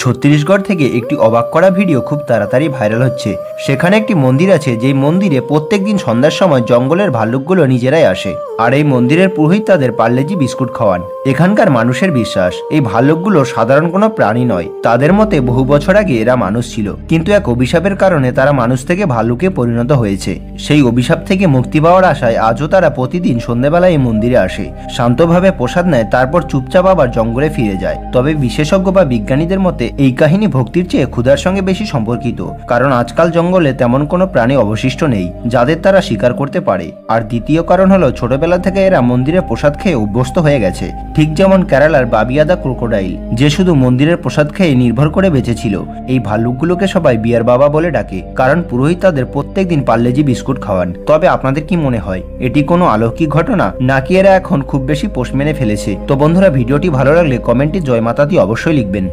ছত্তিশগড় থেকে একটি অবাক করা ভিডিও খুব তাড়াতাড়ি ভাইরাল হচ্ছে। সেখানে একটি মন্দির আছে, যেই মন্দিরে প্রত্যেকদিন সন্ধ্যার সময় জঙ্গলের ভাল্লুকগুলো নিজেরাই আসে, আর এই মন্দিরের পুরোহিত তাদের পার্লেজি বিস্কুট খাওয়ান। এখানকার মানুষের বিশ্বাস এই ভাল্লুকগুলো সাধারণ কোনো প্রাণী নয়। তাদের মতে বহু বছর আগে এরা মানুষ ছিল, কিন্তু এক অভিশাপের কারণে তারা মানুষ থেকে ভাল্লুকে পরিণত হয়েছে। সেই অভিশাপ থেকে মুক্তি পাওয়ার আশায় আজও তারা প্রতিদিন সন্ধ্যাবেলায় এই মন্দিরে আসে, শান্তভাবে প্রসাদ নেয়, তারপর চুপচাপ আবার জঙ্গলে ফিরে যায়। তবে বিশেষজ্ঞ বা বিজ্ঞানীদের মতে এই কাহিনী ভক্তির চেয়ে ক্ষুধার সঙ্গে বেশি সম্পর্কিত, কারণ আজকাল জঙ্গলে তেমন কোনো প্রাণী অবশিষ্ট নেই যাদের তারা শিকার করতে পারে। আর দ্বিতীয় কারণ হলো ছোটবেলা থেকে এরা মন্দিরে প্রসাদ খেয়ে অভ্যস্ত হয়ে গেছে, ঠিক যেমন কেরালার বাবিয়া দা ক্রোকোডাইল, যে শুধু মন্দিরের প্রসাদ খেয়ে নির্ভর করে বেঁচেছিল। এই ভাল্লুকগুলোকে সবাই বিয়ার বাবা বলে ডাকে, কারণ পুরোহিত তাদের প্রত্যেকদিন পার্লেজি বিস্কুট খাওয়ান। তবে আপনাদের কি মনে হয়, এটি কোনো অলৌকিক ঘটনা, নাকি এরা এখন খুব বেশি পোষ মেনে ফেলেছে? তো বন্ধুরা, ভিডিওটি ভালো লাগলে কমেন্টে জয় মাতা দি অবশ্যই লিখবেন।